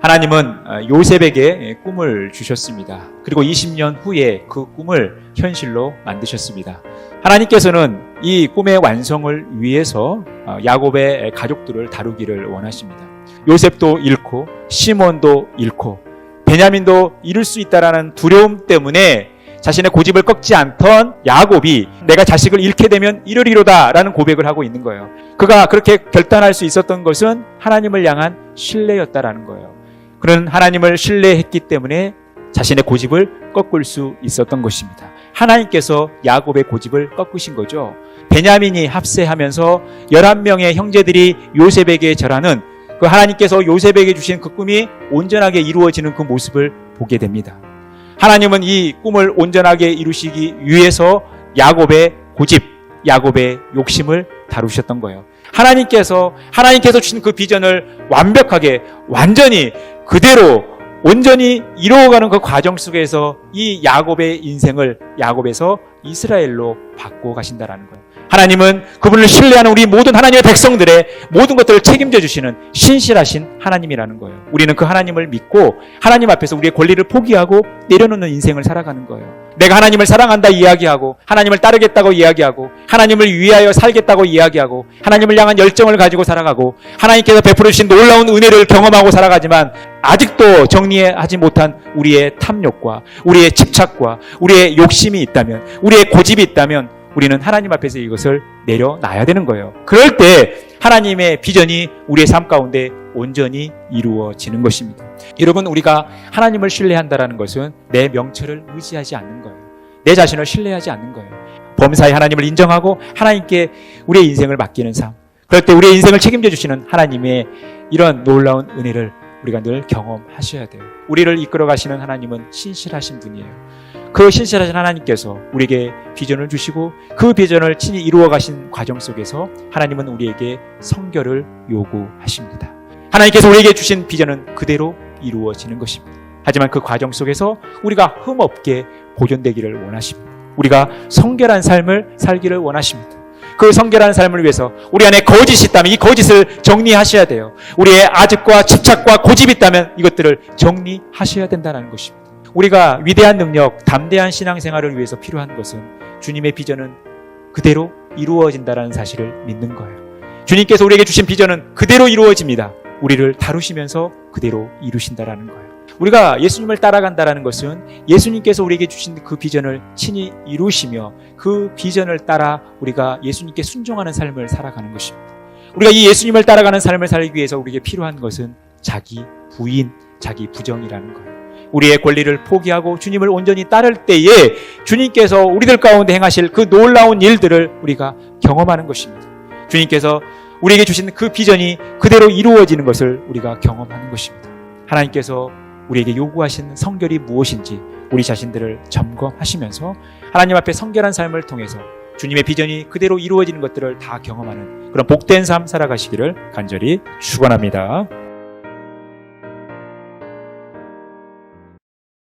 하나님은 요셉에게 꿈을 주셨습니다. 그리고 20년 후에 그 꿈을 현실로 만드셨습니다. 하나님께서는 이 꿈의 완성을 위해서 야곱의 가족들을 다루기를 원하십니다. 요셉도 잃고 시몬도 잃고 베냐민도 잃을 수 있다라는 두려움 때문에 자신의 고집을 꺾지 않던 야곱이 내가 자식을 잃게 되면 이르리로다 라는 고백을 하고 있는 거예요. 그가 그렇게 결단할 수 있었던 것은 하나님을 향한 신뢰였다라는 거예요. 그는 하나님을 신뢰했기 때문에 자신의 고집을 꺾을 수 있었던 것입니다. 하나님께서 야곱의 고집을 꺾으신 거죠. 베냐민이 합세하면서 11명의 형제들이 요셉에게 절하는 그 하나님께서 요셉에게 주신 그 꿈이 온전하게 이루어지는 그 모습을 보게 됩니다. 하나님은 이 꿈을 온전하게 이루시기 위해서 야곱의 고집, 야곱의 욕심을 다루셨던 거예요. 하나님께서 주신 그 비전을 완벽하게, 완전히 그대로 온전히 이루어가는 그 과정 속에서 이 야곱의 인생을 야곱에서 이스라엘로 바꿔 가신다라는 거예요. 하나님은 그분을 신뢰하는 우리 모든 하나님의 백성들의 모든 것들을 책임져 주시는 신실하신 하나님이라는 거예요. 우리는 그 하나님을 믿고 하나님 앞에서 우리의 권리를 포기하고 내려놓는 인생을 살아가는 거예요. 내가 하나님을 사랑한다 이야기하고 하나님을 따르겠다고 이야기하고 하나님을 위하여 살겠다고 이야기하고 하나님을 향한 열정을 가지고 살아가고 하나님께서 베풀어 주신 놀라운 은혜를 경험하고 살아가지만 아직도 정리하지 못한 우리의 탐욕과 우리의 집착과 우리의 욕심이 있다면, 우리의 고집이 있다면 우리는 하나님 앞에서 이것을 내려놔야 되는 거예요. 그럴 때 하나님의 비전이 우리의 삶 가운데 온전히 이루어지는 것입니다. 여러분, 우리가 하나님을 신뢰한다는 것은 내 명철을 의지하지 않는 거예요. 내 자신을 신뢰하지 않는 거예요. 범사의 하나님을 인정하고 하나님께 우리의 인생을 맡기는 삶. 그럴 때 우리의 인생을 책임져 주시는 하나님의 이런 놀라운 은혜를 우리가 늘 경험하셔야 돼요. 우리를 이끌어 가시는 하나님은 신실하신 분이에요. 그 신실하신 하나님께서 우리에게 비전을 주시고 그 비전을 친히 이루어 가신 과정 속에서 하나님은 우리에게 성결을 요구하십니다. 하나님께서 우리에게 주신 비전은 그대로 이루어지는 것입니다. 하지만 그 과정 속에서 우리가 흠없게 보존되기를 원하십니다. 우리가 성결한 삶을 살기를 원하십니다. 그 성결한 삶을 위해서 우리 안에 거짓이 있다면 이 거짓을 정리하셔야 돼요. 우리의 아집과 집착과 고집이 있다면 이것들을 정리하셔야 된다는 것입니다. 우리가 위대한 능력, 담대한 신앙생활을 위해서 필요한 것은 주님의 비전은 그대로 이루어진다는 사실을 믿는 거예요. 주님께서 우리에게 주신 비전은 그대로 이루어집니다. 우리를 다루시면서 그대로 이루신다는 거예요. 우리가 예수님을 따라간다는 것은 예수님께서 우리에게 주신 그 비전을 친히 이루시며 그 비전을 따라 우리가 예수님께 순종하는 삶을 살아가는 것입니다. 우리가 이 예수님을 따라가는 삶을 살기 위해서 우리에게 필요한 것은 자기 부인, 자기 부정이라는 거예요. 우리의 권리를 포기하고 주님을 온전히 따를 때에 주님께서 우리들 가운데 행하실 그 놀라운 일들을 우리가 경험하는 것입니다. 주님께서 우리에게 주신 그 비전이 그대로 이루어지는 것을 우리가 경험하는 것입니다. 하나님께서 우리에게 요구하신 성결이 무엇인지 우리 자신들을 점검하시면서 하나님 앞에 성결한 삶을 통해서 주님의 비전이 그대로 이루어지는 것들을 다 경험하는 그런 복된 삶 살아가시기를 간절히 축원합니다.